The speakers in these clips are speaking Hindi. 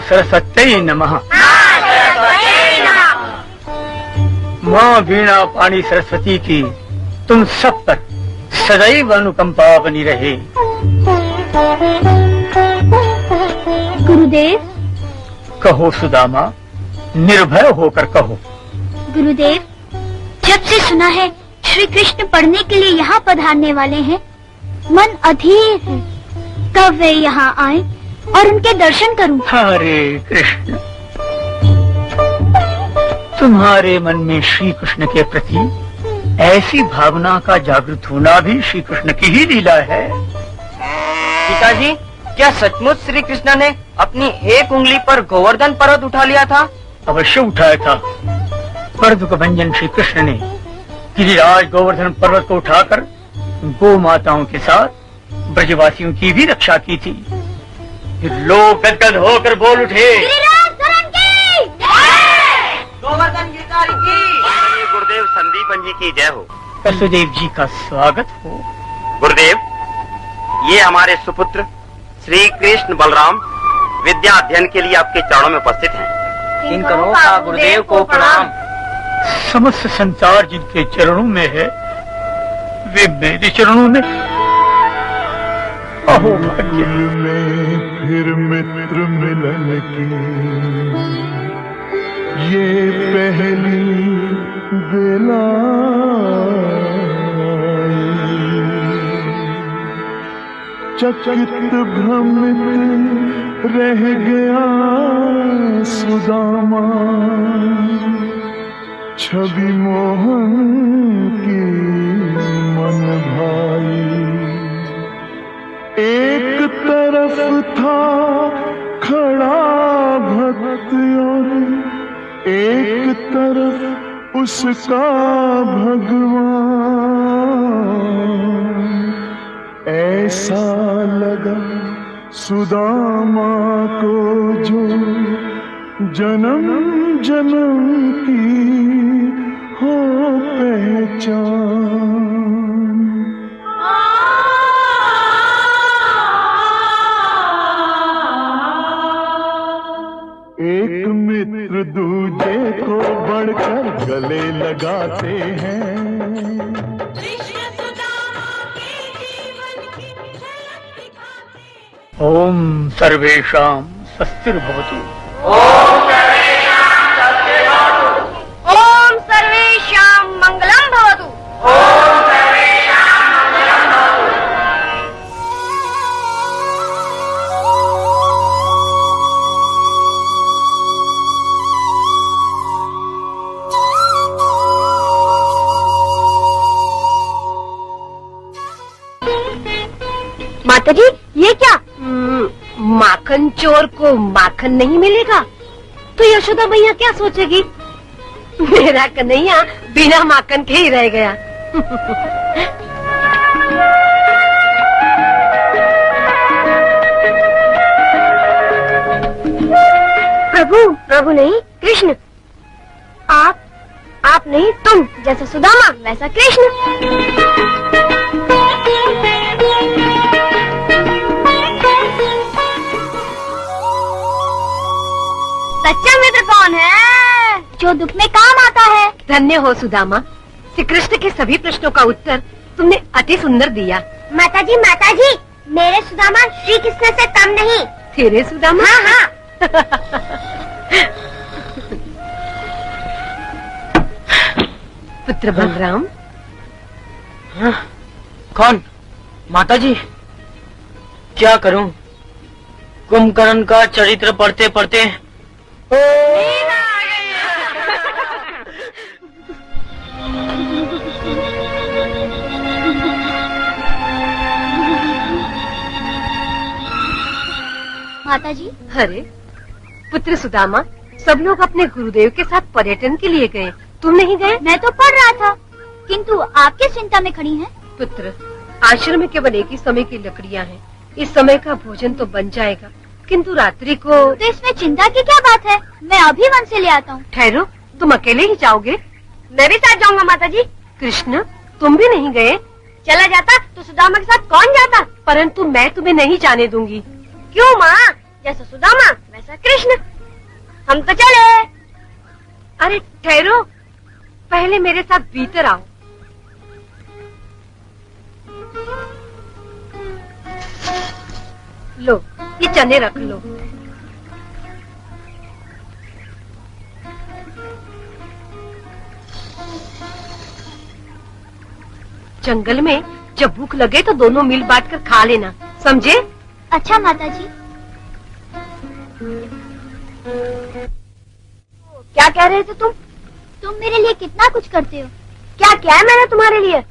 सरस्वत्यै नमः। माँ वीणा पाणी सरस्वती की तुम सब पर सदैव अनुकंपा बनी रहे। गुरुदेव। कहो सुदामा, निर्भय होकर कहो। गुरुदेव, जब से सुना है श्री कृष्ण पढ़ने के लिए यहाँ पधारने वाले हैं, मन अधीर है। कब वे यहाँ आए और उनके दर्शन करूं। हरे कृष्ण, तुम्हारे मन में श्री कृष्ण के प्रति ऐसी भावना का जागृत होना भी श्री कृष्ण की ही लीला है। पिताजी, क्या सचमुच श्री कृष्ण ने अपनी एक उंगली पर गोवर्धन पर्वत उठा लिया था? अवश्य उठाया था। पर्वत भंजन श्री कृष्ण ने गिरिराज गोवर्धन पर्वत को उठाकर गो माताओं के साथ ब्रजवासियों की भी रक्षा की थी। फिर लोग गदगद होकर बोल उठे, गोवर्धन गिरधारी की। गुरुदेव संदीपन जी की जय हो। वसुदेव जी का स्वागत हो। गुरुदेव, ये हमारे सुपुत्र श्री कृष्ण बलराम विद्या अध्ययन के लिए आपके चरणों में उपस्थित हैं। किंकरों का गुरुदेव को प्रणाम। समस्त संसार जिनके चरणों में है, वे मेरे चरणों में। अहो भाग्य में फिर मित्र मिलन की ये पहली बेला। चकित भ्रमित रह गया सुदामा, छवि मोहन की मन भाई। एक तरफ था खड़ा भक्त और एक तरफ उसका भगवान। ऐसा लगा सुदामा को जो जन्म जन्म की हो पहचान। एक मित्र दूजे को बढ़कर गले लगाते हैं। ओम सर्वेषां स्वस्तिर्भवतु। ओम सर्वेषां मंगलम भवतु। माताजी, ये क्या? माखन चोर को माखन नहीं मिलेगा तो यशोदा मैया क्या सोचेगी? मेरा कन्हैया बिना माखन के ही रह गया। प्रभु, प्रभु नहीं, कृष्ण। आप नहीं, तुम। जैसा सुदामा वैसा कृष्ण। सच्चा मित्र कौन है? जो दुख में काम आता है। धन्य हो सुदामा, श्री कृष्ण के सभी प्रश्नों का उत्तर तुमने अति सुंदर दिया। माताजी, माताजी, मेरे सुदामा श्री कृष्ण से कम नहीं। तेरे सुदामा? हाँ हाँ। पुत्र बलराम। हाँ, कौन? माताजी, क्या करूं? कुंभकर्ण का चरित्र पढ़ते पढ़ते माताजी। अरे पुत्र सुदामा, सब लोग अपने गुरुदेव के साथ पर्यटन के लिए गए, तुम नहीं गए? मैं तो पढ़ रहा था, किंतु आप किस चिंता में खड़ी हैं? पुत्र, आश्रम में केवल एक ही समय की लकड़ियां हैं। इस समय का भोजन तो बन जाएगा, किंतु रात्रि को। तो इसमें चिंता की क्या बात है? मैं अभी वन से ले आता हूँ। ठहरो, तुम अकेले ही जाओगे? मैं भी साथ जाऊंगा माताजी। कृष्ण, तुम भी नहीं गए? चला जाता तो सुदामा के साथ कौन जाता? परंतु मैं तुम्हें नहीं जाने दूंगी। क्यों माँ? जैसा सुदामा वैसा कृष्ण। हम तो चले। अरे ठहरो, पहले मेरे साथ भीतर आओ। लो, ये चने रख लो। जंगल में जब भूख लगे तो दोनों मिल बांट कर खा लेना, समझे? अच्छा माता जी। क्या कह रहे थे तुम मेरे लिए कितना कुछ करते हो। क्या क्या है मैंने तुम्हारे लिए?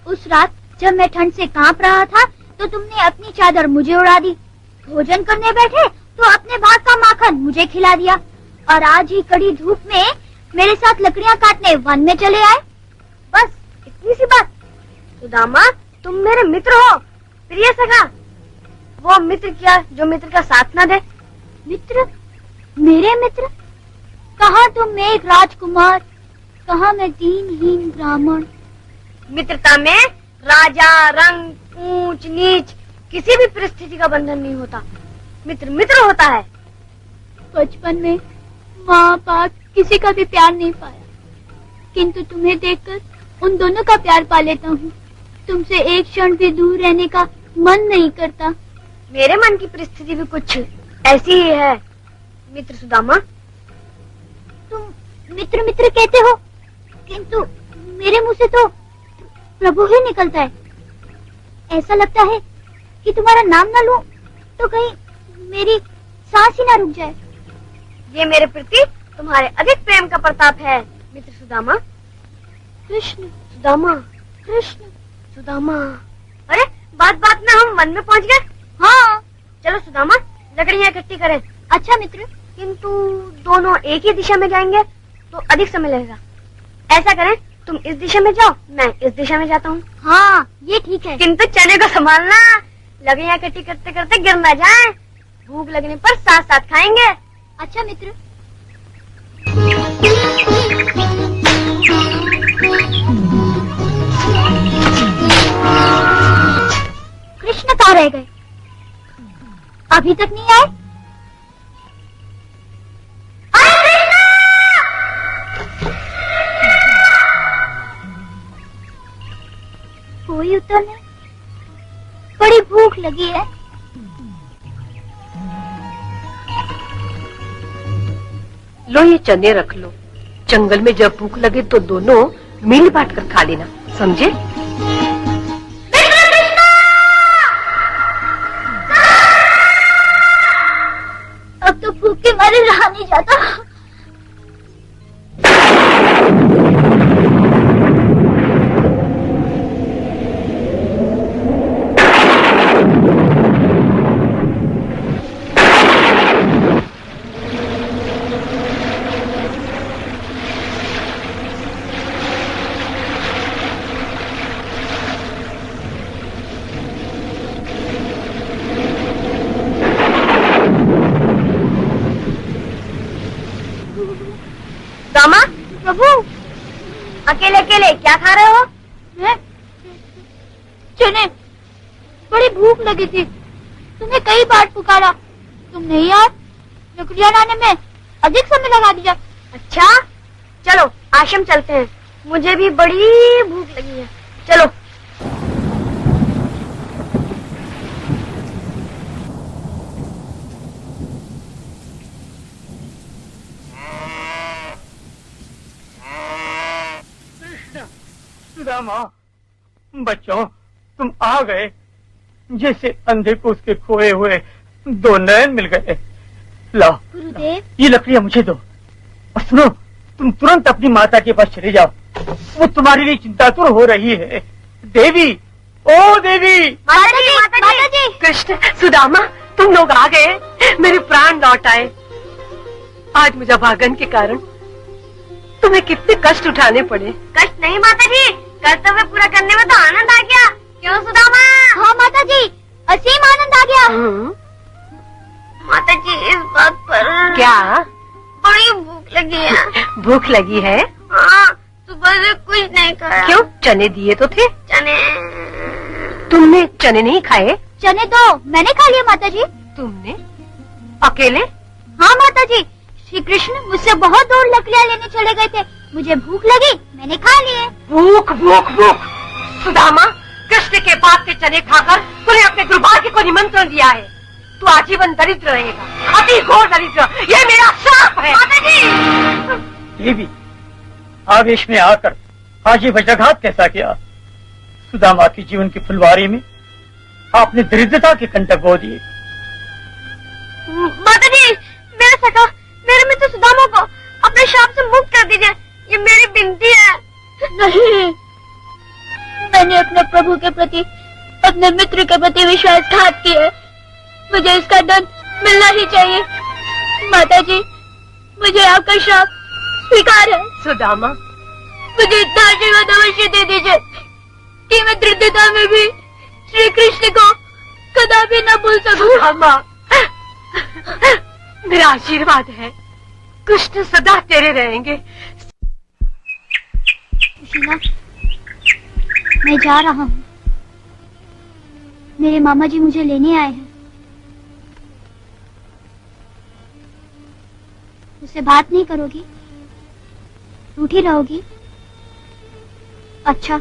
उस रात जब मैं ठंड से कांप रहा था तो तुमने अपनी चादर मुझे उड़ा दी। भोजन करने बैठे तो अपने भाग का माखन मुझे खिला दिया। और आज ही कड़ी धूप में मेरे साथ लकड़ियाँ काटने वन में चले आए। बस इतनी सी बात। सुदामा, तुम मेरे मित्र हो, प्रिय सखा। वो मित्र क्या जो मित्र का साथ न दे। मित्र? मेरे मित्र? कहाँ तुम एक राजकुमार, कहाँ मैं दीनहीन ब्राह्मण। मित्रता में राजा, रंग, ऊंच नीच किसी भी परिस्थिति का बंधन नहीं होता। मित्र मित्र होता है। बचपन में माँ बाप किसी का भी प्यार नहीं पाया, किंतु तुम्हें देखकर उन दोनों का प्यार पा लेता हूँ। तुमसे एक क्षण भी दूर रहने का मन नहीं करता। मेरे मन की परिस्थिति भी कुछ ऐसी ही है मित्र सुदामा। तुम मित्र मित्र कहते हो, किंतु मेरे मुंह से तो प्रभु ही निकलता है। ऐसा लगता है कि तुम्हारा नाम न लूं तो कहीं मेरी सांस ही ना रुक जाए। ये मेरे प्रति तुम्हारे अधिक प्रेम का प्रताप है मित्र सुदामा। कृष्ण सुदामा, कृष्ण सुदामा। अरे बात बात में हम मन में पहुंच गए। हाँ चलो सुदामा, लकड़ियाँ इकट्ठी करें। अच्छा मित्र, किंतु दोनों एक ही दिशा में जाएंगे तो अधिक समय लगेगा। ऐसा करें, तुम इस दिशा में जाओ, मैं इस दिशा में जाता हूँ। हाँ ये ठीक है, किंतु चने को संभालना, लकड़ियाँ इकट्ठी करते करते गिर न जाए। भूख लगने पर साथ साथ खाएंगे। अच्छा मित्र। कृष्ण कहाँ रह गए? अभी तक नहीं आए? कोई उत्तर नहीं। बड़ी भूख लगी है। लो, ये चने रख लो। जंगल में जब भूख लगे तो दोनों मिल बांट कर खा लेना, समझे? अब तो भूख के मारे रहा नहीं जाता। प्रभु, अकेले अकेले क्या खा रहे हो? चने। बड़ी भूख लगी थी, तुम्हें कई बार पुकारा, तुम नहीं आए। लकड़ियाँ लाने में अधिक समय लगा दिया। अच्छा चलो आश्रम चलते हैं, मुझे भी बड़ी भूख लगी है। चलो। सुदामा, बच्चों तुम आ गए। जैसे अंधे को उसके खोए हुए दो नयन मिल गए। लाओ गुरुदेव, ये लकड़ियाँ मुझे दो। और सुनो, तुम तुरंत अपनी माता के पास चले जाओ, वो तुम्हारे लिए चिंतातुर हो रही है। देवी, ओ देवी। माता जी, माता जी। कृष्ण, सुदामा, तुम लोग आ गए, मेरे प्राण लौट आए। आज मुझे भागन के कारण तुम्हें कितने कष्ट उठाने पड़े। कष्ट नहीं माता जी, कर्तव्य पूरा करने में तो आनंद आ गया। क्यों सुदामा? हाँ माता जी, असीम आनंद आ गया। माता जी, इस बात पर क्या? बड़ी भूख लगी है। भूख लगी है? हाँ, सुबह से कुछ नहीं खाया। क्यों? चने दिए तो थे। चने? तुमने चने नहीं खाए? चने तो मैंने खा लिए माता जी। तुमने? अकेले? हाँ माता जी, श्री कृष्ण मुझसे बहुत दूर लकड़ियाँ लेने चले गए थे। मुझे भूख लगी, मैंने खा लिए। भूख भूख भूख। सुदामा, कृष्ण के बाप के चने खाकर तूने अपने दुर्भाग्य को निमंत्रण दिया है। तू आजीवन दरिद्र रहेगा, अति घोर दरिद्र। ये मेरा श्राप है। माता जी! देवी, आवेश में आकर आज ये वज्राघात कैसा किया? सुदामा के जीवन की फुलवारी में आपने दरिद्रता के कंटक बो दिए। माता जी, मेरे मित्र सुदामा को अपने शाप से मुक्त कर दीजिए, ये मेरी विनती है। नहीं, मैंने अपने प्रभु के प्रति, अपने मित्र के प्रति विश्वासघात किया है। मुझे इसका दंड मिलना ही चाहिए। माता जी, मुझे आपका शाप स्वीकार है। सुदामा, मुझे इतना आशीर्वाद अवश्य दे दीजिए कि मैं दरिद्रता में भी श्री कृष्ण को कदापि न भूल सकूं। सुदामा, मेरा आशीर्वाद है, कृष्ण सदा तेरे रहेंगे। सुशीला, मैं जा रहा हूँ। मेरे मामा जी मुझे लेने आए हैं। उससे बात नहीं करोगी? रूठी रहोगी? अच्छा,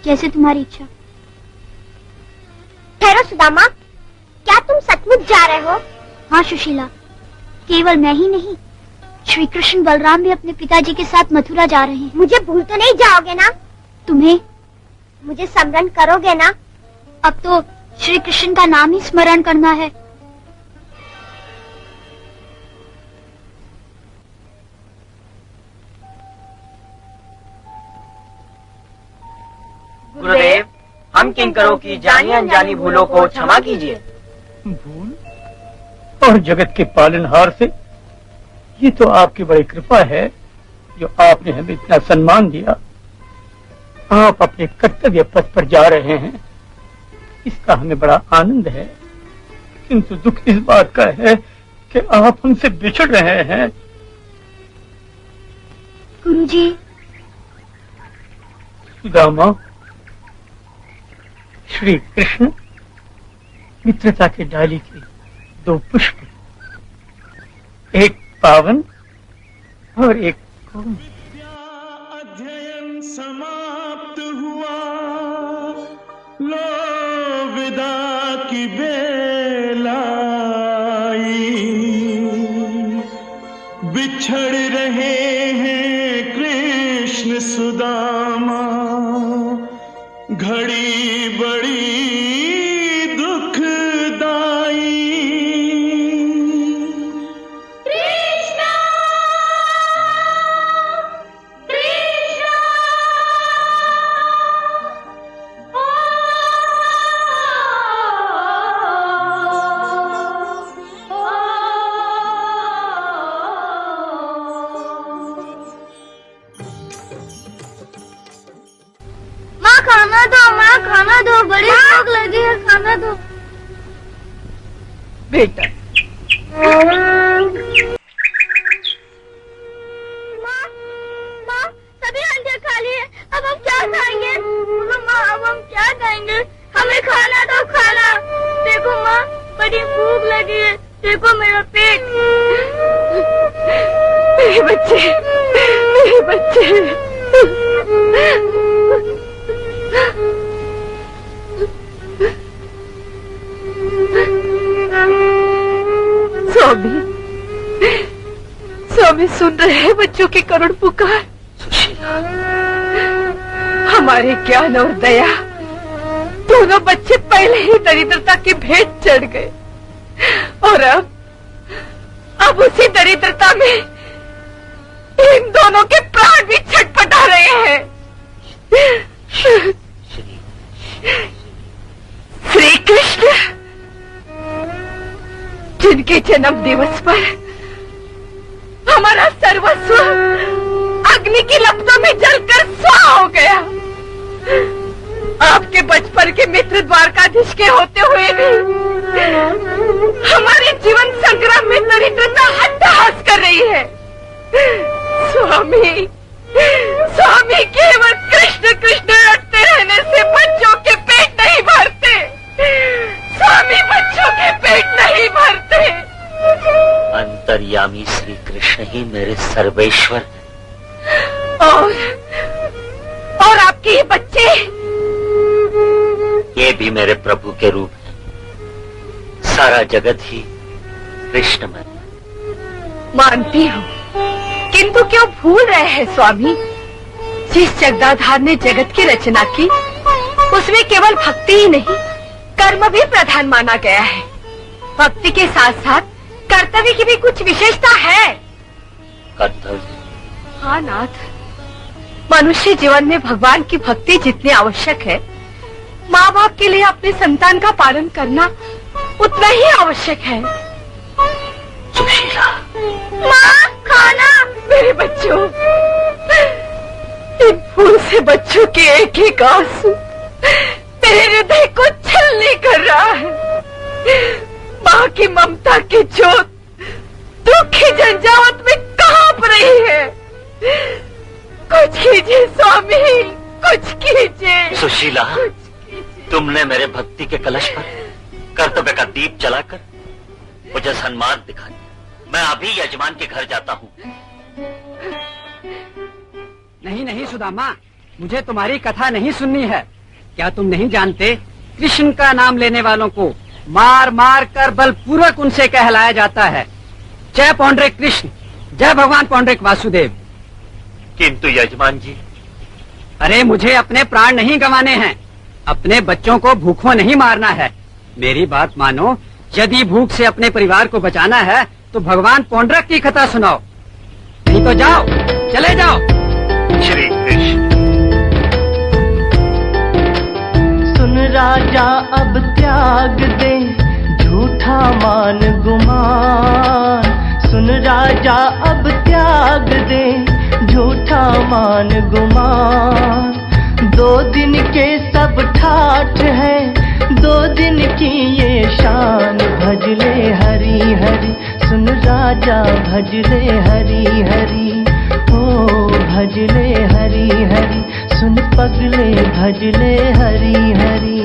जैसे तुम्हारी इच्छा। ठहरो सुदामा, क्या तुम सचमुच जा रहे हो? हाँ सुशीला, केवल मैं ही नहीं, श्री कृष्ण बलराम भी अपने पिताजी के साथ मथुरा जा रहे हैं। मुझे भूल तो नहीं जाओगे ना? तुम्हें मुझे स्मरण करोगे ना? अब तो श्री कृष्ण का नाम ही स्मरण करना है। गुरुदेव, हम किंकरों की जानी अनजानी भूलों को क्षमा कीजिए। भूल और जगत के पालनहार से ये तो आपकी बड़ी कृपा है जो आपने हमें इतना सम्मान दिया। आप अपने कर्तव्य पथ पर जा रहे हैं, इसका हमें बड़ा आनंद है, किंतु दुख इस बात का है कि आप हमसे बिछड़ रहे हैं। गुरुजी। सुदामा, श्री कृष्ण मित्रता के डाली के दो पुष्प, एक पावन और एक कौन। अध्ययन समाप्त हुआ, लो विदा की बेला आई। बिछड़ रहे हैं कृष्ण सुदामा, घड़ी बड़ी दुखदाई। माँ खाना दो, बड़ी भूख लगी है, खाना दो। बेटा, माँ, सभी अंडे खा लिए, अब हम क्या खाएंगे? माँ, अब हम क्या खाएंगे? हमें खाना दो, खाना। देखो माँ, बड़ी भूख लगी है, देखो मेरा पेट। मेरे बच्चे, मेरे बच्चे। स्वामी, स्वामी सुन रहे हैं बच्चों की करुण पुकार? सुशीला, हमारे ज्ञान और दया दोनों बच्चे पहले ही दरिद्रता की भेंट चढ़ गए और अब उसी दरिद्रता में इन दोनों के प्राण भी छटपटा रहे हैं। श्री कृष्ण जिनके जन्म दिवस पर हमारा सर्वस्व अग्नि की लपटों में जलकर स्वाहा हो गया, आपके बचपन के मित्र द्वारकाधीश के होते हुए भी हमारे जीवन संग्राम में दरिद्रता अट्टहास कर रही है। स्वामी, स्वामी, केवल कृष्ण कृष्ण रटते रहने से बच्चों के पेट नहीं भरते। स्वामी, बच्चों के पेट नहीं भरते। अंतर्यामी श्री कृष्ण ही मेरे सर्वेश्वर और आपके ये बच्चे, ये भी मेरे प्रभु के रूप हैं। सारा जगत ही कृष्णमय। मानती हूँ, किंतु क्यों भूल रहे हैं स्वामी, जिस जगदाधार ने जगत की रचना की उसमें केवल भक्ति ही नहीं कर्म भी प्रधान माना गया है। भक्ति के साथ साथ कर्तव्य की भी कुछ विशेषता है। कर्तव्य? हाँ नाथ, मनुष्य जीवन में भगवान की भक्ति जितनी आवश्यक है, माँ बाप के लिए अपने संतान का पालन करना उतना ही आवश्यक है। सुशीला, माँ खाना। मेरे बच्चों, इन फूल से बच्चों के एक एक आंसू मेरे हृदय को छलनी कर रहा है। माँ की ममता की ज्योत दुखी झंझावत में कांप रही है। कुछ कीजिए स्वामी, कुछ कीजिए। सुशीला, तुमने मेरे भक्ति के कलश पर कर्तव्य का दीप जलाकर मुझे सम्मान दिखा दिया। मैं अभी यजमान के घर जाता हूँ। नहीं नहीं सुदामा, मुझे तुम्हारी कथा नहीं सुननी है। क्या तुम नहीं जानते, कृष्ण का नाम लेने वालों को मार मार कर बलपूर्वक उनसे कहलाया जाता है। जय पौंड्रिक कृष्ण, जय भगवान पौंड्रिक वासुदेव। किंतु यजमान जी। अरे मुझे अपने प्राण नहीं गंवाने हैं, अपने बच्चों को भूखों नहीं मारना है। मेरी बात मानो, यदि भूख से अपने परिवार को बचाना है तो भगवान पौंड्रक की कथा सुनाओ, नहीं तो जाओ, चले जाओ। श्री कृष्ण। सुन राजा अब त्याग दे झूठा मान गुमान। सुन राजा अब त्याग दे झूठा मान गुमान। 2 दिन के सब ठाठ है, 2 दिन की ये शान। भजले हरि हरि, सुन राजा भजले हरि हरि। ओ भजले हरि हरि, सुन पगले भजले हरि हरि।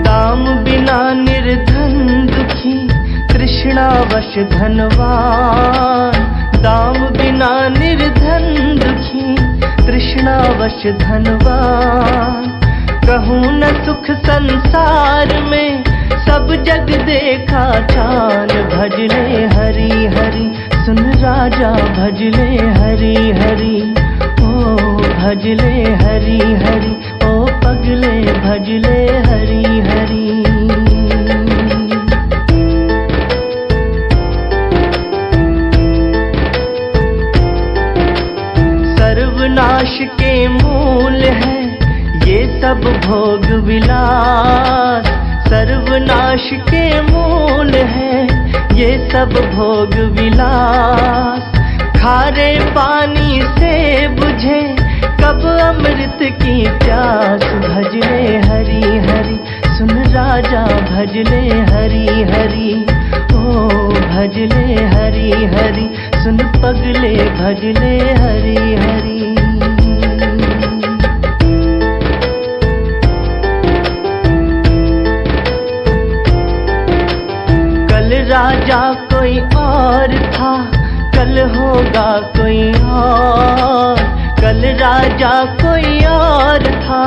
दाम बिना निर्धन दुखी, कृष्णावश धनवान। दाम बिना निर्धन दुखी, कृष्णावश धनवान। कहूँ न सुख संसार में, सब जग देखा चान। भजले हरि हरि, सुन राजा भजले हरि हरि। ओ भजले हरि हरि, ओ पगले भजले हरि हरि। सर्वनाश के मूल है ये सब भोग विलास। सर्वनाश के मूल है ये सब भोग विलास। खारे पानी से बुझे कब अमृत की प्यास। भजले हरि हरि, सुन राजा भजले हरि हरि। ओ भजले हरि हरि, सुन पगले भजले हरि हरि। कल राजा कोई और था, कल होगा कोई और। कल राजा कोई और था,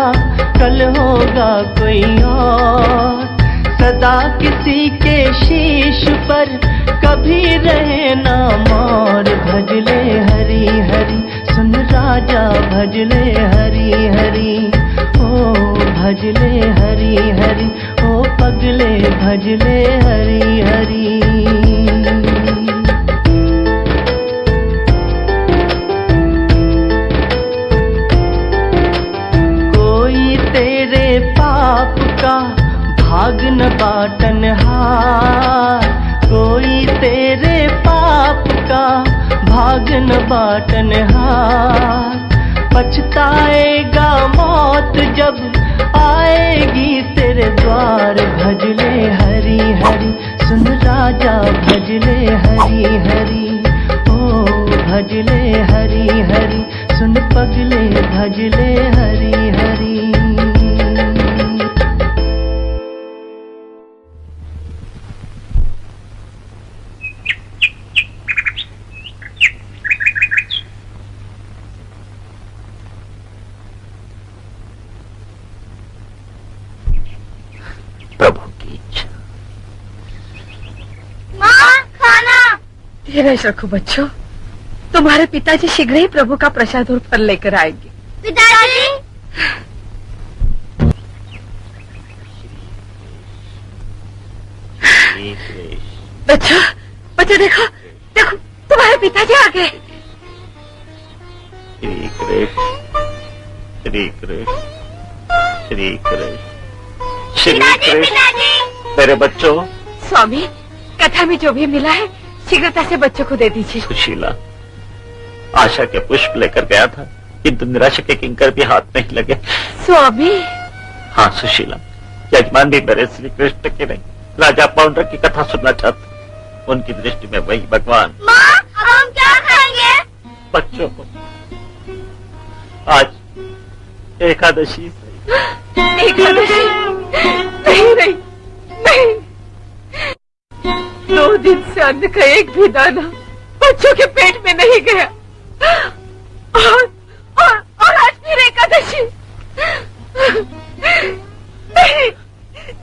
कल होगा कोई और। सदा किसी के शीश पर कभी रहे ना मोर। भजले हरि हरि, सुन राजा भजले हरि हरि। ओ भजले हरि हरि, ओ पगले भजले हरि हरि। कोई तेरे पाप का भाग न बाटन हार। कोई तेरे पाप का भाग न बाटन हार। पछताएगा मौत जब आएगी तेरे द्वार। भजले हरि हरि, सुन राजा भजले हरि हरि। ओ भजले हरि हरि, सुन पगले भजले हरि हरि। धीरज रखो बच्चों, तुम्हारे पिताजी शीघ्र ही प्रभु का प्रसाद और फल लेकर आएंगे। पिताजी। बच्चों, बच्चों देखो देखो, तुम्हारे पिताजी आ गए। श्री कृष्ण श्री कृष्ण श्री कृष्ण श्री कृष्ण। मेरे बच्चों, स्वामी, कथा में जो भी मिला है शीघ्रता से बच्चों को दे दीजिए। सुशीला, आशा के पुष्प लेकर गया था, किंतु निराशा के किंकर भी हाथ नहीं लगे। स्वामी। हाँ सुशीला, यजमान भी मेरे श्री कृष्ण के नहीं, राजा पौंड्रक की कथा सुनना चाहते। उनकी दृष्टि में वही भगवान। माँ, अब हम क्या खाएंगे? बच्चों को आज एकादशी से। एकादशी? नहीं नहीं नहीं, 2 दिन से अन्न का एक भी दाना बच्चों के पेट में नहीं गया, और आज फिर एकादशी। नहीं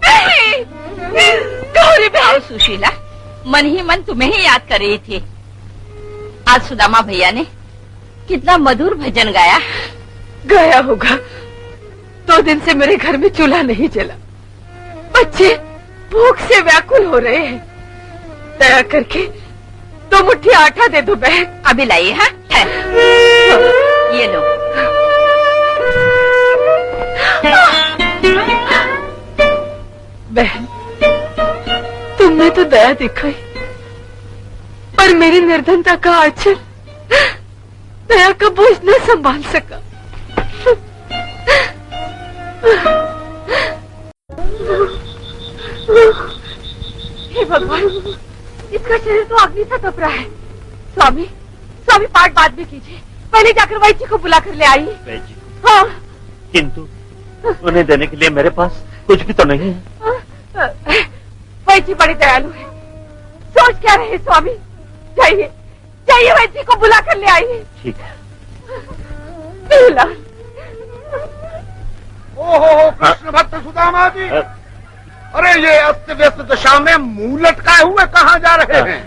नहीं, गौरी बहन। सुशीला, मन ही मन तुम्हें ही याद कर रही थी। आज सुदामा भैया ने कितना मधुर भजन गाया। गया होगा, 2 दिन से मेरे घर में चूल्हा नहीं जला, बच्चे भूख से व्याकुल हो रहे हैं। दया करके 2 मुट्ठी आटा दे दो बहन। अभी लाइए। हाँ, ये लो। बहन, तुमने तो दया दिखाई, पर मेरी निर्धनता का आंचल दया का बोझ न संभाल सका। हे भगवान, इसका शरीर तो अग्नि सा तप रहा है। स्वामी, स्वामी पाठ बाद में कीजिए, पहले जाकर वैद्य जी को बुला कर ले आइए। हाँ, किंतु उन्हें देने के लिए मेरे पास कुछ भी तो नहीं है। वैद्य जी बड़े दयालु है, सोच क्या रहे स्वामी। जाइए जाइए, वैद्य जी को बुला कर ले आइए। ठीक है। ओहो कृष्ण भक्त सुदामा जी, अरे ये अस्त व्यस्त दशा में मुंह लटकाए हुए कहाँ जा रहे हैं?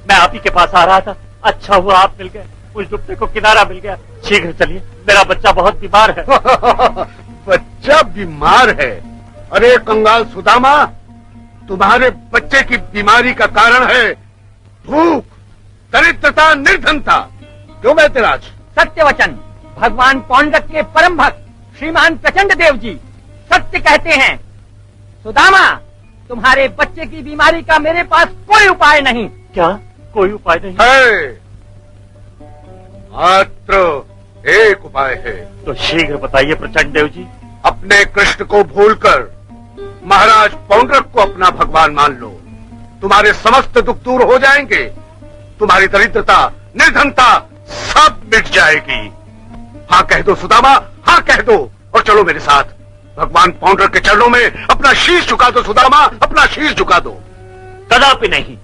मैं आप ही के पास आ रहा था, अच्छा हुआ आप मिल गए, मुझ डूबने को किनारा मिल गया। शीघ्र चलिए, मेरा बच्चा बहुत बीमार है। बच्चा बीमार है? अरे कंगाल सुदामा, तुम्हारे बच्चे की बीमारी का कारण है भूख, दरिद्रता, निर्धनता। क्यों बेतराज? सत्य वचन, भगवान पौंड्रक के परम भक्त श्रीमान प्रचंड देव जी सत्य कहते हैं। सुदामा, तुम्हारे बच्चे की बीमारी का मेरे पास कोई उपाय नहीं। क्या कोई उपाय नहीं है? मात्र एक उपाय है। तो शीघ्र बताइए प्रचंड देव जी। अपने कृष्ण को भूलकर महाराज पौंड्रक को अपना भगवान मान लो, तुम्हारे समस्त दुख दूर हो जाएंगे, तुम्हारी दरिद्रता, निर्धनता सब मिट जाएगी। हाँ कह दो सुदामा, हाँ कह दो, और चलो मेरे साथ भगवान पौंड्रक के चरणों में अपना शीश झुका दो। सुदामा, अपना शीश झुका दो। कदापि नहीं,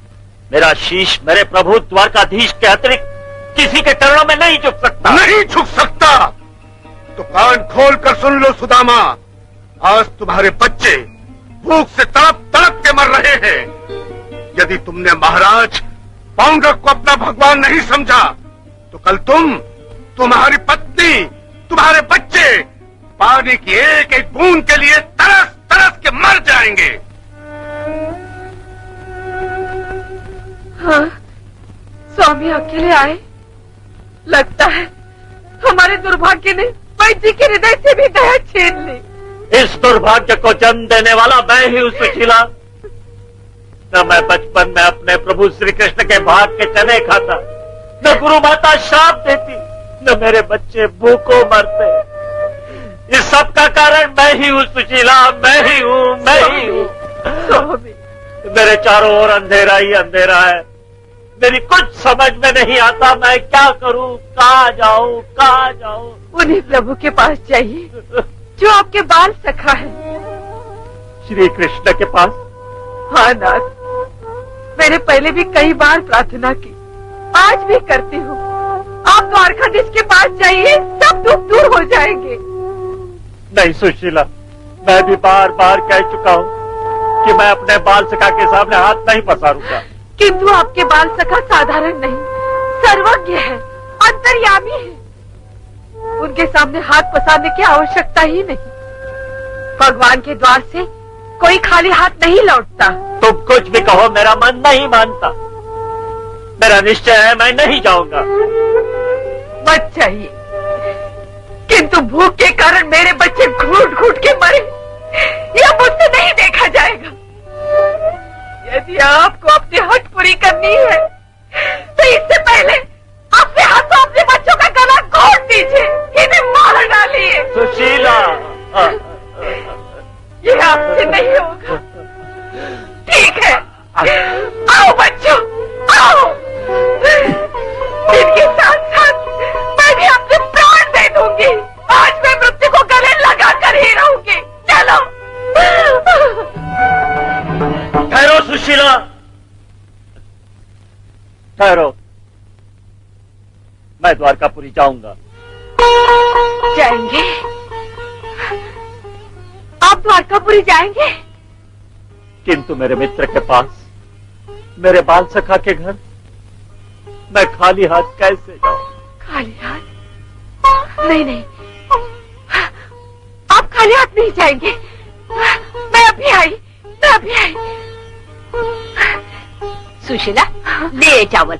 मेरा शीश मेरे प्रभु द्वारकाधीश के अतिरिक्त किसी के चरणों में नहीं झुक सकता। नहीं झुक सकता तो कान खोल कर सुन लो सुदामा, आज तुम्हारे बच्चे भूख से तड़प तड़प के मर रहे हैं। यदि तुमने महाराज पौंड्रक को अपना भगवान नहीं समझा तो कल तुम, तुम्हारी पत्नी, तुम्हारे बच्चे पानी की एक एक बूंद के लिए तरस तरस के मर जाएंगे। हाँ, स्वामी अकेले आए। लगता है हमारे दुर्भाग्य ने वैद्य जी के हृदय से भी दया छीन ली। इस दुर्भाग्य को जन्म देने वाला मैं ही हूँ सुशीला। न मैं बचपन में अपने प्रभु श्री कृष्ण के भाग के चने खाता, न गुरु माता श्राप देती, न मेरे बच्चे भूखों मरते। इस सब का कारण मैं ही हूँ सुशीला, मैं ही हूँ, मैं ही हूँ। मेरे चारों ओर अंधेरा ही अंधेरा है, मेरी कुछ समझ में नहीं आता, मैं क्या करूँ, कहाँ जाऊँ, कहाँ जाऊँ। उन्हीं प्रभु के पास जाइए जो आपके बाल सखा है। श्री कृष्ण के पास? हाँ नाथ, मैंने पहले भी कई बार प्रार्थना की, आज भी करती हूँ। आप द्वारकाधीश के पास जाइए, सब दुख दूर हो जाएंगे। नहीं सुशीला, मैं भी बार बार कह चुका हूँ कि मैं अपने बाल सखा के सामने हाथ नहीं पसारूंगा। किंतु आपके बाल सखा साधारण नहीं, सर्वज्ञ है, अंतर्यामी है। उनके सामने हाथ पसारने की आवश्यकता ही नहीं। भगवान के द्वार से कोई खाली हाथ नहीं लौटता। तुम कुछ भी कहो, मेरा मन नहीं मानता। मेरा निश्चय है, मैं नहीं जाऊंगा। मत चाहिए, किंतु भूख के कारण मेरे बच्चे घूट घूट के मरे, यह मुझसे नहीं देखा जाएगा। यदि आपको अपनी हट पूरी करनी है तो इससे पहले अपने हाथों अपने बच्चों का गला घोट दीजिए, इन्हें मार डालिए। सुशीला, ये आपसे नहीं होगा। ठीक है, आओ बच्चों, आओ। इनके साथ साथ मैं भी अपने प्राण दे दूंगी। आज मैं मृत्यु को गले लगा कर ही रहूंगी। चलो। ठहरो सुशीला, ठहरो। मैं द्वारकापुरी जाऊंगा। जाएंगे? आप द्वारकापुरी जाएंगे? किंतु मेरे मित्र के पास, मेरे बाल सखा के घर मैं खाली हाथ कैसे जाऊं? खाली हाथ? नहीं नहीं, आप खाली हाथ नहीं जाएंगे। मैं अभी आई। सुशीला, ले चावल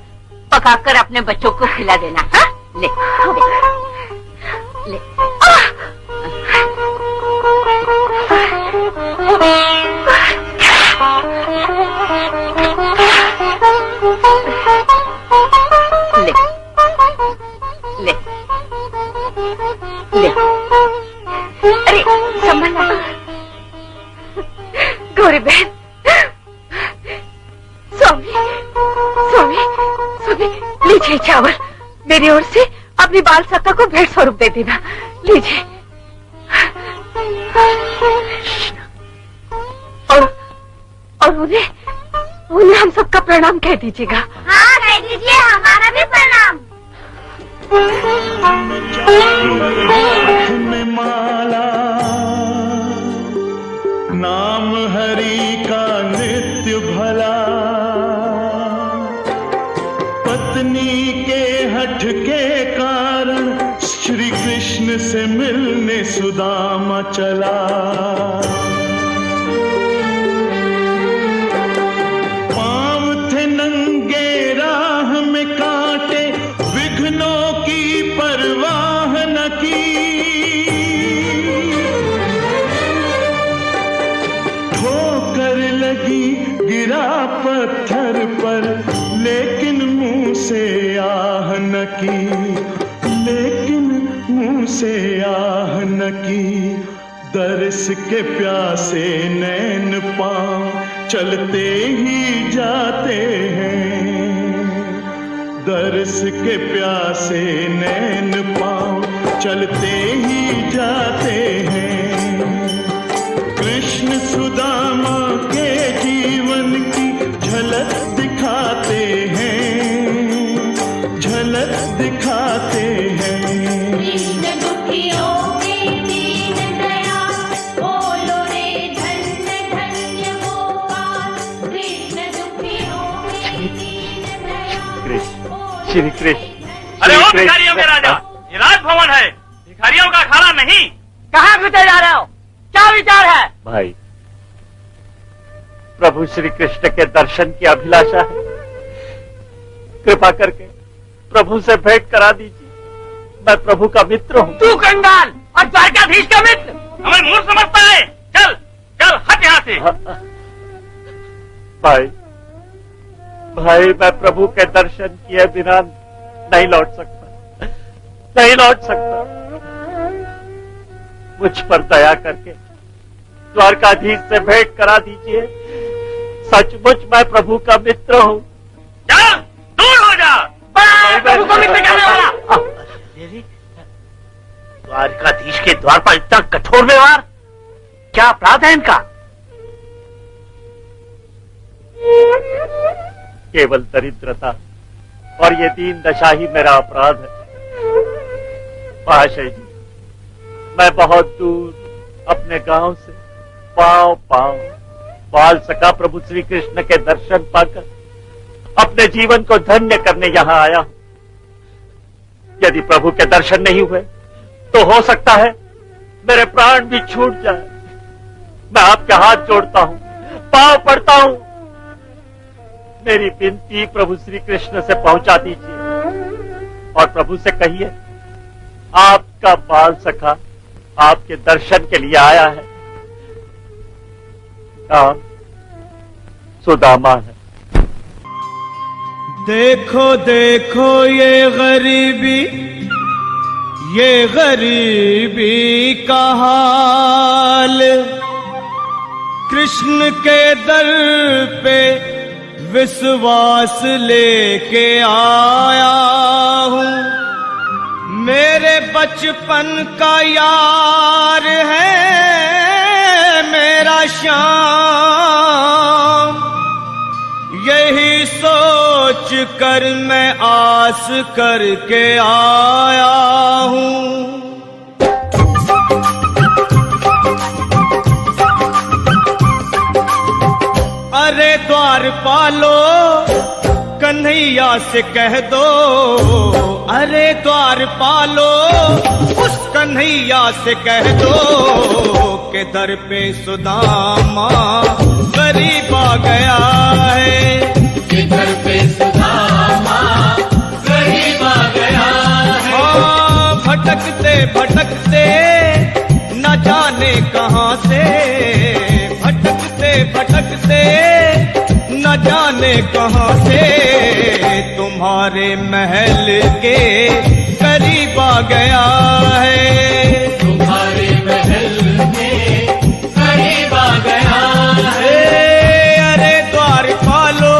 पकाकर अपने बच्चों को खिला देना। हाँ? ले, ले, ले। ले, ले, ले। अरे संभलना। गौरी बहन, स्वामी, लीजिए चावल। मेरी ओर से अपनी बाल सखा को भेंट स्वरूप दे देना। लीजिए। और उन्हें हम सबका प्रणाम कह दीजिएगा। हाँ कह दीजिए, हमारा भी प्रणाम। में माला नाम हरि का नित्य भला, पत्नी के हठ के कारण श्री कृष्ण से मिलने सुदामा चला। पांव थे नंगे, राह में कांटे, विघ्नों की परवाह न की। ठोकर लगी, गिरा पत्थर पर, लेकिन मुंह से आह न की, दर्श के प्यासे नैन पांव चलते ही जाते हैं, दर्श के प्यासे नैन पांव चलते ही जाते हैं। कृष्ण सुदामा के जीवन की झलक दिखाते हैं, झलक दिखाते हैं। कृष्ण दुखियों में दीन दया, बोलो रे धन्य धन्य गोपाल। कृष्ण दुखियों में दीन दया, श्री कृष्ण। अरे ओ भिखारियों के राजा, ये राजभवन है, भिखारियों का खाना नहीं। कहाँ घुसे जा रहे हो? क्या विचार है? भाई, प्रभु श्री कृष्ण के दर्शन की अभिलाषा है, कृपा करके प्रभु से भेंट करा दीजिए। मैं प्रभु का मित्र हूँ। तू कंगाल और द्वारकाधीश का मित्र, हमें मूर्ख समझता है। चल चल हट यहाँ से। भाई, मैं प्रभु के दर्शन किए बिना नहीं लौट सकता, नहीं लौट सकता। मुझ पर दया करके द्वारकाधीश से भेंट करा दीजिए। सचमुच मैं प्रभु का मित्र हूँ। जा, दूर हो जा। प्रभु को मित्र कहने वाला। द्वारकाधीश के द्वार पर इतना कठोर व्यवहार, क्या अपराध है इनका? केवल दरिद्रता और ये दीन दशा ही मेरा अपराध है। महाशय जी, मैं बहुत दूर अपने गांव से पांव बाल सका प्रभु श्री कृष्ण के दर्शन पाकर अपने जीवन को धन्य करने यहाँ आया हूं। यदि प्रभु के दर्शन नहीं हुए तो हो सकता है मेरे प्राण भी छूट जाए। मैं आपके हाथ जोड़ता हूं, पांव पड़ता हूं, मेरी विनती प्रभु श्री कृष्ण से पहुंचा दीजिए और प्रभु से कहिए आपका बाल सखा आपके दर्शन के लिए आया है। नाम सुदामा है। देखो देखो ये गरीबी का हाल, कृष्ण के दर पे विश्वास लेके आया हूँ। मेरे बचपन का यार है मेरा श्याम, यही सोच कर मैं आस करके आया हूँ। अरे द्वारपालो कन्हैया से कह दो, अरे द्वारपालो उस कन्हैया से कह दो के दर पे सुदामा गरीब आ गया है, के दर पे सुदामा गरीब आ गया है। हाँ, भटकते भटकते न जाने कहाँ से, भटकते भटकते न जाने कहाँ से तुम्हारे महल के करीब आ गया है, तुम्हारे महल के करीब आ गया है। अरे द्वारपालो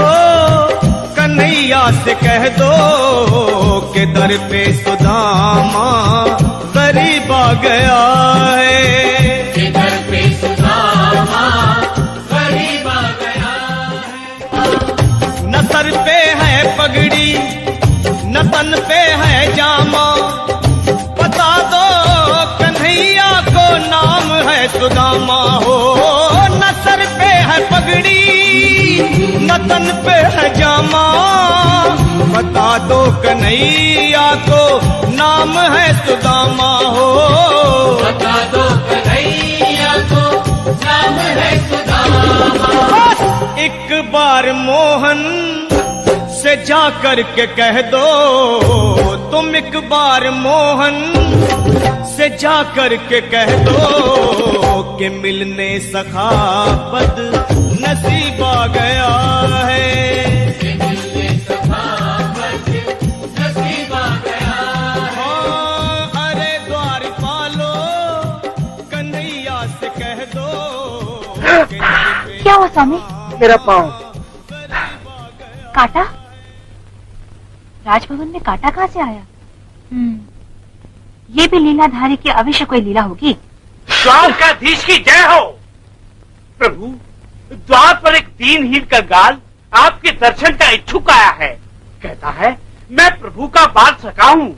कन्हैया से कह दो के दर पे सुदामा गरीब आ गया है, के दर पे सुदामा गरीब आ गया है। न सर पे है पगड़ी न तन पे है जामा, बता दो कन्हैया को नाम है सुदामा हो। न सर पे है पगड़ी न तन पे है जामा, बता दो कन्हैया को नाम है सुदामा हो, बता दो कन्हैया को नाम है सुदामा। एक बार मोहन से जा कर के कह दो, तुम एक बार मोहन से जा कर के कह दो कि मिलने सखा बद नसीब आ गया है, कि मिलने सखा बद नसीब आ गया है। हाँ, अरे द्वारपालो कन्हैया से कह दो। क्या हुआ स्वामी? मेरा पाँव। काटा? राजभवन में काटा कहाँ से आया? ये भी लीलाधारी की अवश्य कोई लीला होगी। द्वारकाधीश की जय हो। प्रभु, द्वार पर एक दीनहीन का गाल आपके दर्शन का इच्छुक आया है। कहता है मैं प्रभु का बाल सखा हूँ,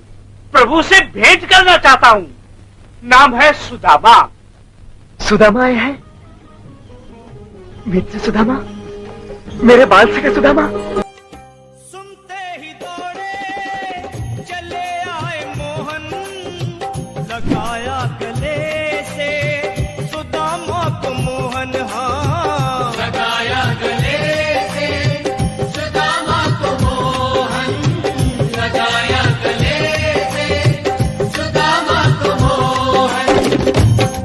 प्रभु से भेंट करना चाहता हूँ। नाम है सुदामा। सुदामा आया है? मित्र सुदामा, मेरे बाल सखा सुदामा। सुनते ही दौड़े चले आए मोहन, लगाया गले से सुदामा को मोहन। हाँ, लगाया गले से सुदामा को मोहन, लगाया गले से सुदामा को मोहन।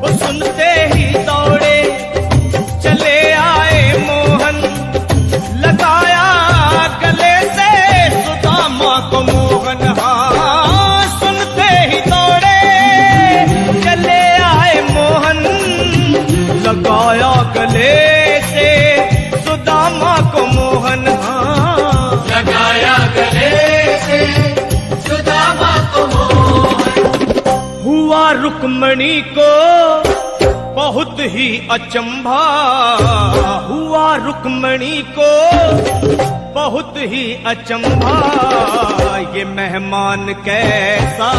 वो सुनते ही दौड़े चले आए मोहन, लगाया गले से सुदामा को मोहन। हाँ, सुनते ही दौड़े चले आए मोहन, लगाया गले से सुदामा को मोहन। हाँ, लगाया गले से सुदामा को मोहन। हुआ रुक्मणी को बहुत ही अचंभा, हुआ रुक्मणी को बहुत ही अचंभा, ये मेहमान कैसा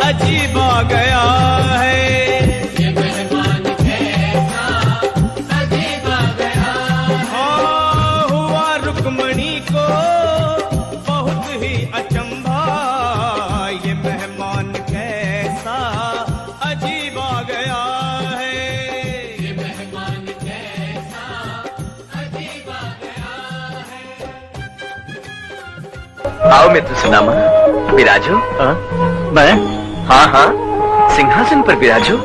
अजीब आ गया है, ये मेहमान कैसा अजीब आ गया है। हाँ, हुआ रुक्मणी को आओ मित्र सुदामा, विराजो। मैं? हाँ हाँ, सिंहासन पर विराजो।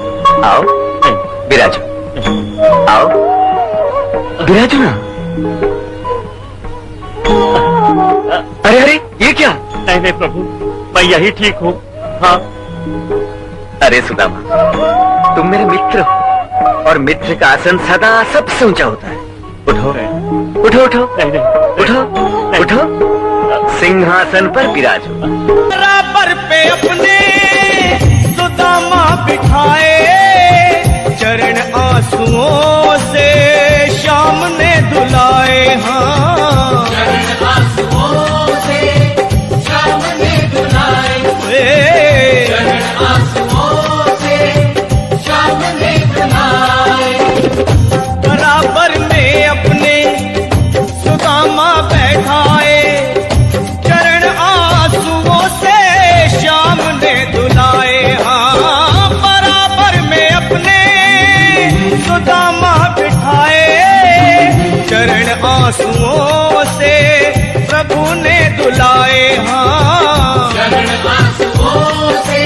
आओ विराजो, आओ विराजो ना। अरे अरे, ये क्या? नहीं नहीं प्रभु, मैं यही ठीक हूँ। हाँ। अरे सुदामा, तुम मेरे मित्र हो और मित्र का आसन सदा सबसे ऊंचा होता है। उठो उठो उठो, उठो उठो, सिंहासन पर विराजो। बराबर पे अपने सुदामा बिठाए, चरण आंसुओं से श्याम ने धुलाए। हाँ, चरण आंसुओं से श्याम ने धुलाए, चरण आंसुओं से श्याम ने धुलाए। बराबर में अपने सुदामा बैठाए, चरण आंसुओं से श्याम ने धुलाए। हाँ, बराबर में अपने सुदामा बिठाए, चरण आंसुओं से प्रभु ने धुलाए। हाँ, चरण आंसुओं से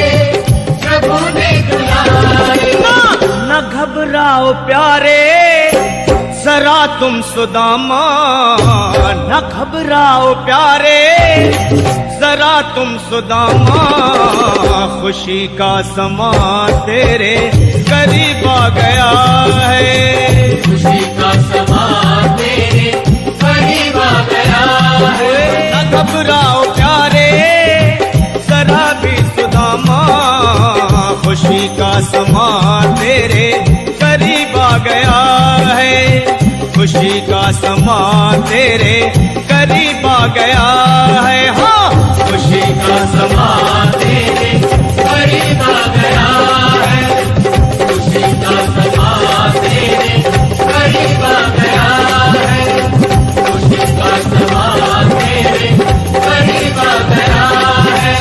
प्रभु ने धुलाए। न घबराओ प्यारे जरा तुम सुदामा, न घबराओ प्यारे जरा तुम सुदामा, खुशी का समा तेरे करीब आ गया है। खुशी का समा तेरे करीब आ गया है। न घबराओ प्यारे जरा भी सुदामा, खुशी का समा तेरे करीब आ गया है। खुशी का समा तेरे करीब आ गया है। हाँ, खुशी का समा तेरे करीब आ गया है। खुशी का समा तेरे करीब आ गया है। खुशी का समा तेरे करीब आ गया है।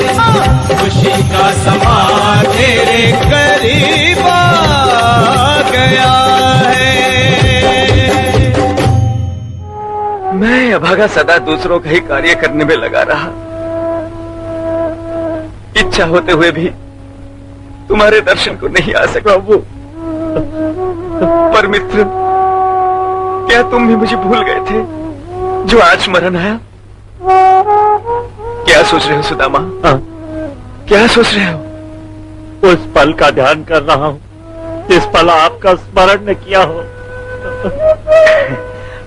खुशी का समा तेरे करीब आ गया है। मैं अभागा सदा दूसरों का ही कार्य करने में लगा रहा, इच्छा होते हुए भी तुम्हारे दर्शन को नहीं आ सका। वो पर मित्र, क्या तुम भी मुझे भूल गए थे जो आज स्मरण आया? क्या सोच रहे हो सुदामा? क्या सोच रहे हो? उस पल का ध्यान कर रहा हूँ जिस पल आपका स्मरण न किया हो।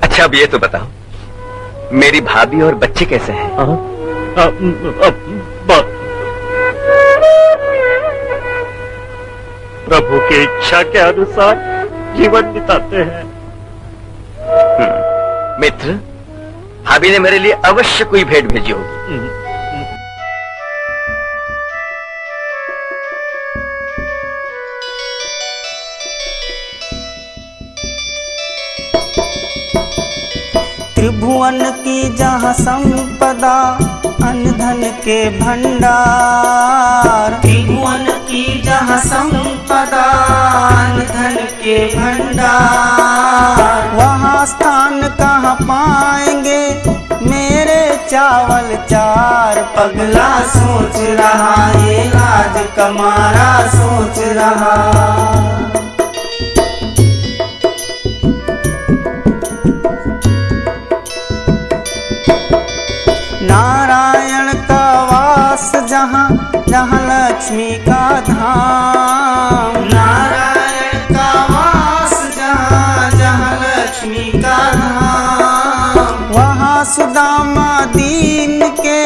अच्छा, अब ये तो बताओ, मेरी भाभी और बच्चे कैसे हैं? प्रभु की इच्छा के अनुसार जीवन बिताते हैं। मित्र, भाभी ने मेरे लिए अवश्य कोई भेंट भेजी होगी। त्रिभुवन की जहाँ संपदा, अन्न धन के भंडार। त्रिभुवन की जहाँ संपदा, अन्न धन के भंडार। वहाँ स्थान कहाँ पाएंगे मेरे चावल चार। पगला सोच रहा, ये राज कमारा सोच रहा। नारायण का वास जहाँ, जहाँ लक्ष्मी का धाम। नारायण का वास जहाँ, जहाँ लक्ष्मी का धाम। वहाँ सुदामा दीन के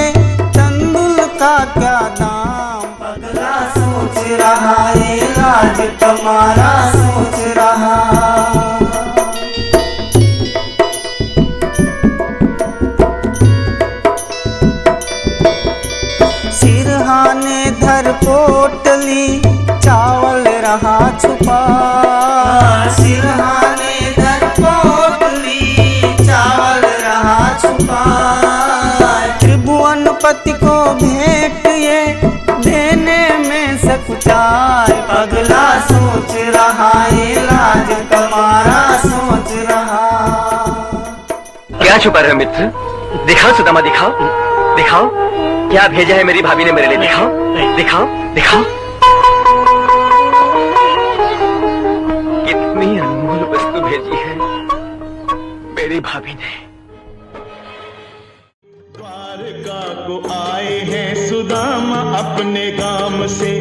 तंदुल का क्या दाम। पगला सोच रहा, ये राज कमारा सोच रहा। सिरहाने धर पोटली, चावल रहा छुपा। सिरहाने धर पोटली, चावल रहा छुपा। त्रिभुवनपति को भेंट ये देने में सकुचाए। पगला सोच रहा, ये राज कमारा सोच रहा। क्या छुपा रहे मित्र? दिखाओ सुदामा, दिखाओ। दिखाओ क्या भेजा है मेरी भाभी ने मेरे लिए। दिखाओ दिखाओ दिखाओ। कितनी अनमोल वस्तु भेजी है मेरी भाभी ने। द्वारका को आए हैं सुदामा अपने गांव से,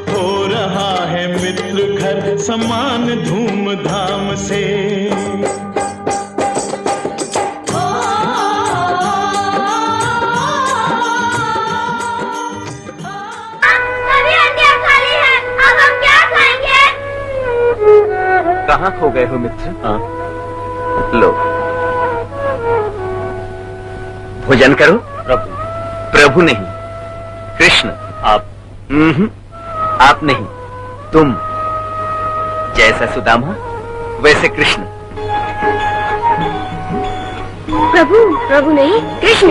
हो रहा है मित्र घर समान धूमधाम से। कहाँ खो गए हो मित्र? लो भोजन करो। प्रभु। प्रभु नहीं, कृष्ण। आप? आप नहीं, तुम। जैसा सुदामा वैसे कृष्ण। प्रभु, प्रभु नहीं कृष्ण।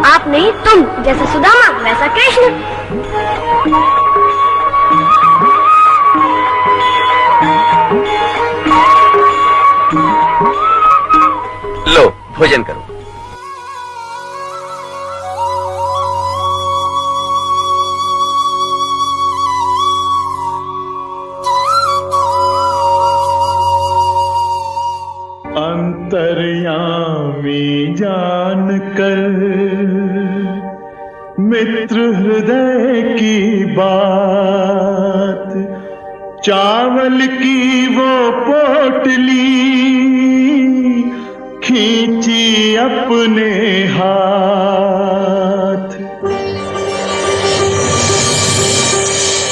आप नहीं तुम, जैसा सुदामा वैसा कृष्ण। लो भोजन करो। अंतर्यामी जान कर मित्र हृदय की बात, चावल की वो पोटली खींची अपने हाथ।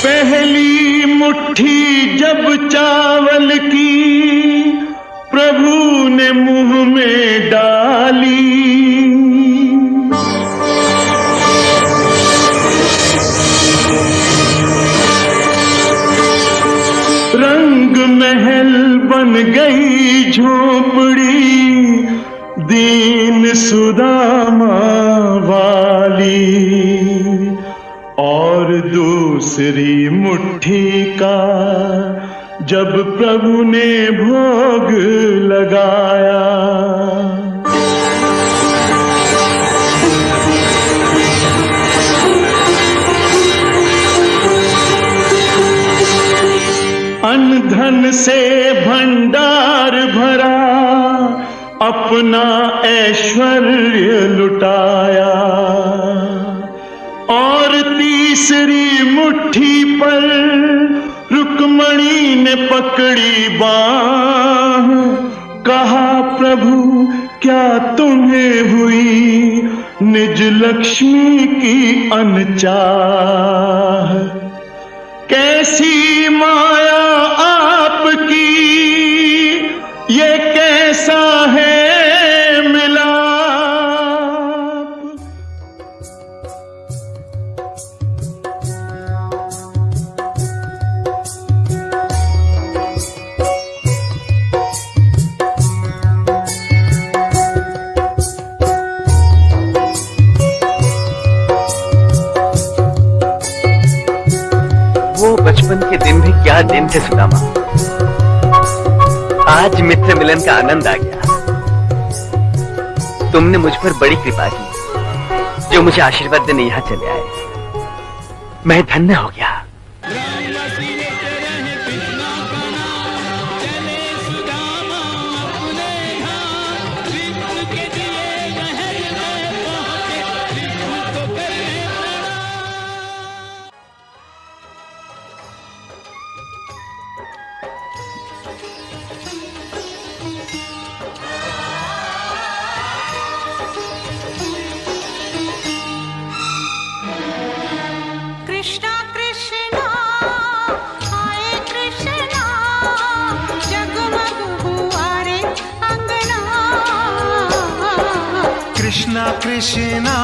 पहली मुट्ठी जब चावल की प्रभु ने मुंह में डाली, रंग महल बन गई झोपड़ी दीन सुदामा वाली। और दूसरी मुट्ठी का जब प्रभु ने भोग लगाया, अन्न धन से भंडार भरा, अपना ऐश्वर्य लुटाया। और तीसरी मुट्ठी पर रुक्मणी ने पकड़ी बाह, कहा प्रभु क्या तुम्हें हुई निज लक्ष्मी की अनचाह। कैसी माया आपकी, ये कैसा है मिलाप। वो बचपन के दिन भी क्या दिन थे सुदामा। आज मित्र मिलन का आनंद आ गया। तुमने मुझ पर बड़ी कृपा की, जो मुझे आशीर्वाद देने यहाँ चले आए। मैं धन्य हो गया। कृष्णा कृष्णा आए कृष्णा, जगमग हुआ रे अंगना। कृष्णा कृष्णा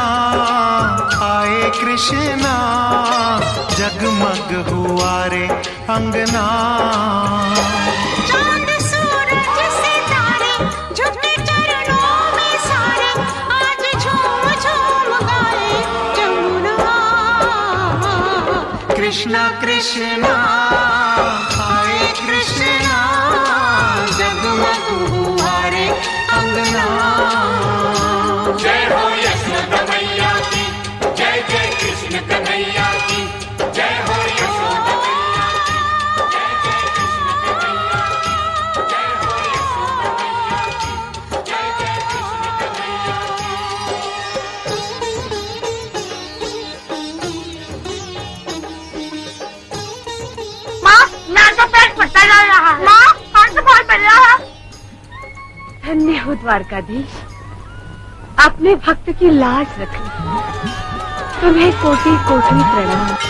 आए कृष्णा, जगमग हुआ रे अंगना। चांद सूरज सितारे झुके चरणों में सारे, आज झूम झूम गाए जमुना। कृष्णा कृष्णा आए कृष्णा, जगमग हुआ रे अंगना। जय हो यशोदा मैया की, जय जय कृष्ण कन्हैया की, जय हो यशोदा मैया की, जय जय कृष्ण कन्हैया की, जय हो यशोदा मैया की, जय जय कृष्ण कन्हैया की। माँ, मेरा तो पेट फटता जा रहा है। माँ, हाथ से फल पड़ रहा है। धन्य हो द्वारकाधीश, अपने भक्त की लाज रख ली। तुम्हें कोटि कोटि प्रणाम।